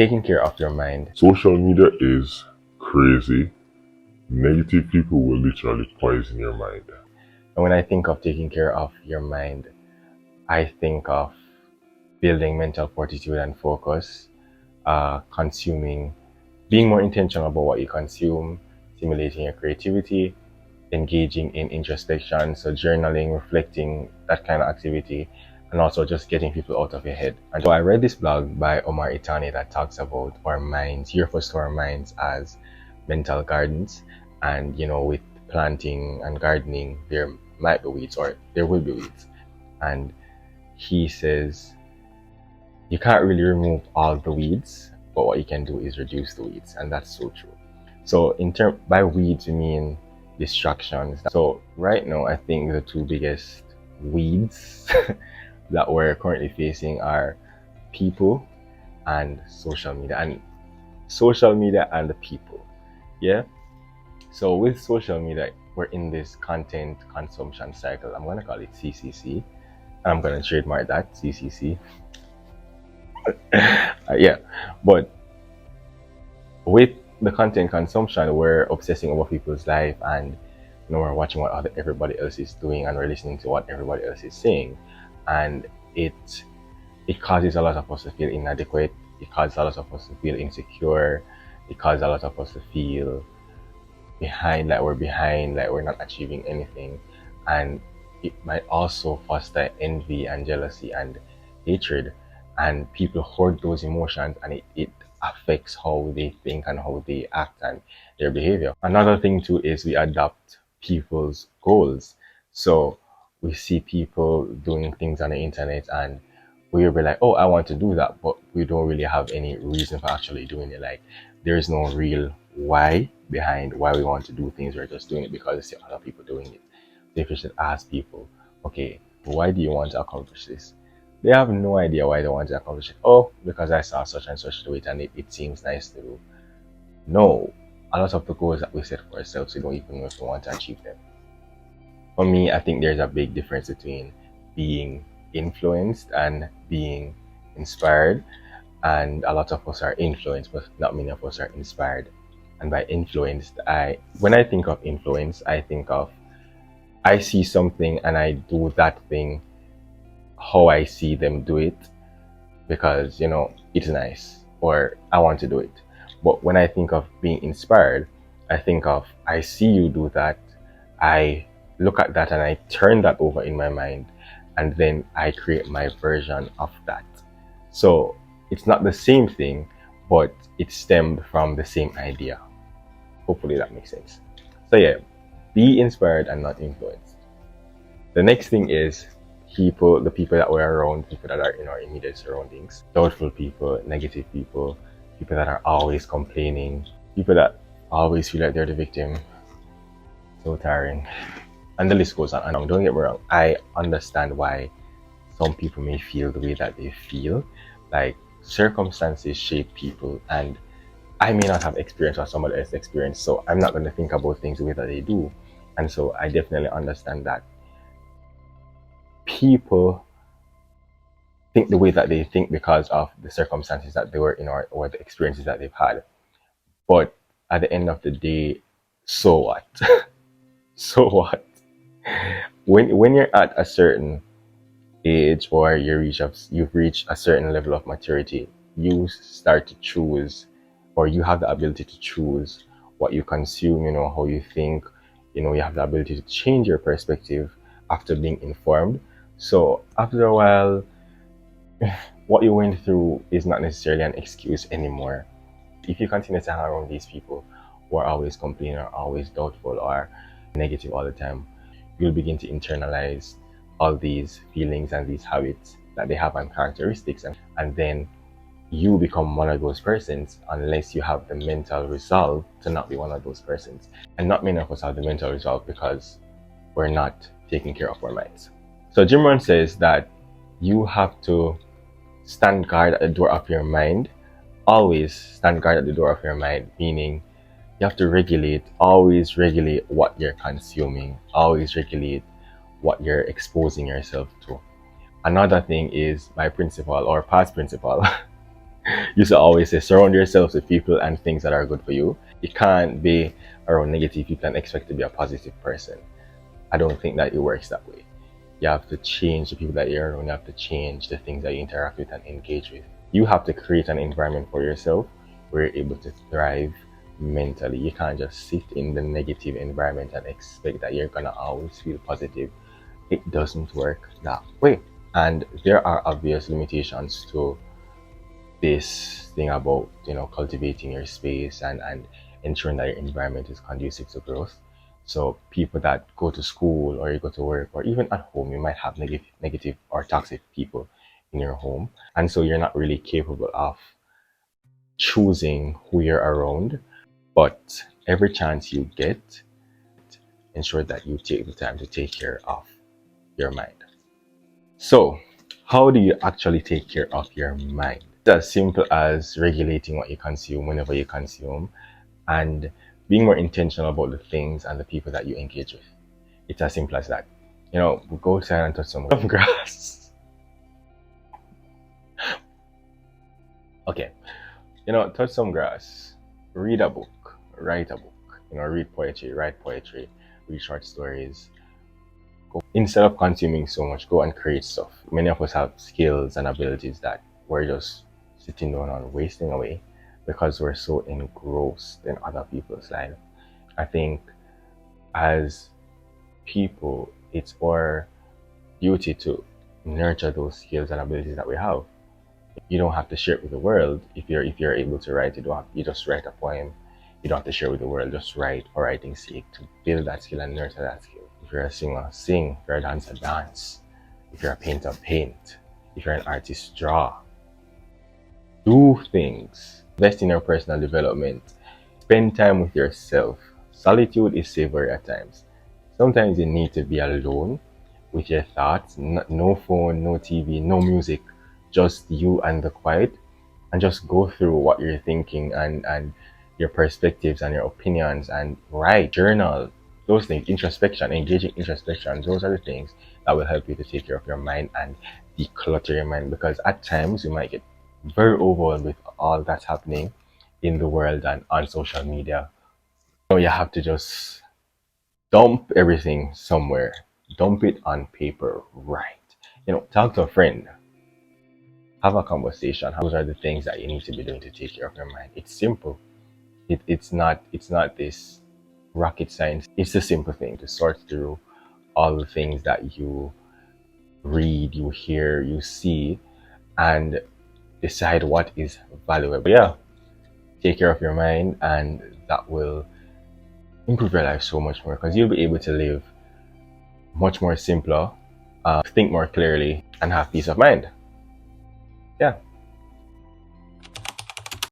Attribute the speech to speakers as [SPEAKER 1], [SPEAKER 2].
[SPEAKER 1] taking care of your mind.
[SPEAKER 2] Social media is crazy. Negative people will literally poison your mind.
[SPEAKER 1] And when I think of taking care of your mind, I think of building mental fortitude and focus, consuming, being more intentional about what you consume, stimulating your creativity, engaging in introspection, so journaling, reflecting, that kind of activity, and also just getting people out of your head. And so I read this blog by Omar Itani that talks about our minds. He refers to our minds as mental gardens, and with planting and gardening, there might be weeds, or there will be weeds. And he says you can't really remove all the weeds, but what you can do is reduce the weeds, and that's so true. So by weeds we mean distractions. So right now I think the two biggest weeds that we're currently facing are people and social media, and the people. Yeah. So with social media, we're in this content consumption cycle. I'm gonna call it CCC, and I'm gonna trademark that, CCC. Yeah, but with the content consumption, we're obsessing over people's life, and we're watching what everybody else is doing, and we're listening to what everybody else is saying, and it causes a lot of us to feel inadequate. It causes a lot of us to feel insecure. It causes a lot of us to feel behind, like we're not achieving anything, and it might also foster envy and jealousy and hatred, and people hoard those emotions, and it affects how they think and how they act and their behavior. Another thing too is we adopt people's goals. So we see people doing things on the internet, and we'll be like, oh, I want to do that, but we don't really have any reason for actually doing it. Like, there's no real why behind why we want to do things. We're just doing it because we see other people doing it. So if you should ask people, okay, why do you want to accomplish this? They have no idea why they want to accomplish it. Oh, because I saw such and such do it, and it seems nice to do. No, a lot of the goals that we set for ourselves, we don't even know if we want to achieve them. For me, I think there's a big difference between being influenced and being inspired. And a lot of us are influenced, but not many of us are inspired. And by influenced, when I think of influence, I see something and I do that thing how I see them do it, because it's nice, or I want to do it. But when I think of being inspired, I see you do that, I look at that and I turn that over in my mind, and then I create my version of that. So it's not the same thing, but it stemmed from the same idea. Hopefully that makes sense. So yeah, be inspired and not influenced. The next thing is the people that we're around, people that are in our immediate surroundings. Doubtful people, negative people, people that are always complaining, people that always feel like they're the victim. So tiring. And the list goes on. And don't get me wrong, I understand why some people may feel the way that they feel. Like, circumstances shape people, and I may not have experience what somebody else experienced, so I'm not going to think about things the way that they do. And so I definitely understand that people think the way that they think because of the circumstances that they were in, or the experiences that they've had. But at the end of the day, so what? So what? When you're at a certain age, or you've reached a certain level of maturity, you start to choose, or you have the ability to choose what you consume, how you think, you have the ability to change your perspective after being informed. So after a while, what you went through is not necessarily an excuse anymore. If you continue to hang around these people who are always complaining, or always doubtful, or negative all the time, you'll begin to internalize all these feelings and these habits that they have and characteristics, and then you become one of those persons, unless you have the mental resolve to not be one of those persons. And not many of us have the mental resolve because we're not taking care of our minds. So Jim Rohn says that you have to stand guard at the door of your mind. Always stand guard at the door of your mind, meaning you have to always regulate what you're consuming, always regulate what you're exposing yourself to. Another thing is my principal, or past principal, used to always say, surround yourself with people and things that are good for you. You can't be around negative people and expect to be a positive person. I don't think that it works that way. You have to change the people that you're around. You have to change the things that you interact with and engage with. You have to create an environment for yourself where you're able to thrive mentally. You can't just sit in the negative environment and expect that you're gonna always feel positive. It doesn't work that way. And there are obvious limitations to this thing about cultivating your space and ensuring that your environment is conducive to growth. So people that go to school or you go to work or even at home, you might have negative or toxic people in your home, and so you're not really capable of choosing who you're around. But every chance you get, ensure that you take the time to take care of your mind. So how do you actually take care of your mind? It's as simple as regulating what you consume whenever you consume and being more intentional about the things and the people that you engage with. It's as simple as that. We go outside and touch some grass. Okay. Touch some grass, read a book, write a book, read poetry, write poetry, read short stories. Instead of consuming so much, go and create stuff. Many of us have skills and abilities that we're just sitting down and wasting away because we're so engrossed in other people's life. I think as people, it's our duty to nurture those skills and abilities that we have. You don't have to share it with the world. If you're able to write, you just write a poem. You don't have to share it with the world. Just write for writing's sake to build that skill and nurture that skill. If you're a singer, sing. If you're a dancer, dance. If you're a painter, paint. If you're an artist, draw. Do things. Invest in your personal development. Spend time with yourself. Solitude is savory at times. Sometimes you need to be alone with your thoughts. No phone, no TV, no music. Just you and the quiet. And just go through what you're thinking and your perspectives and your opinions and write, journal, those things, introspection, engaging introspection. Those are the things that will help you to take care of your mind and declutter your mind, because at times you might get very overwhelmed with all that's happening in the world and on social media. You have to just dump everything somewhere, dump it on paper, right? Talk to a friend, have a conversation. Those are the things that you need to be doing to take care of your mind. It's simple. It's not this rocket science. It's a simple thing to sort through all the things that you read, you hear, you see, and decide what is valuable. Yeah, take care of your mind, and that will improve your life so much more because you'll be able to live much more simpler, think more clearly, and have peace of mind. Yeah.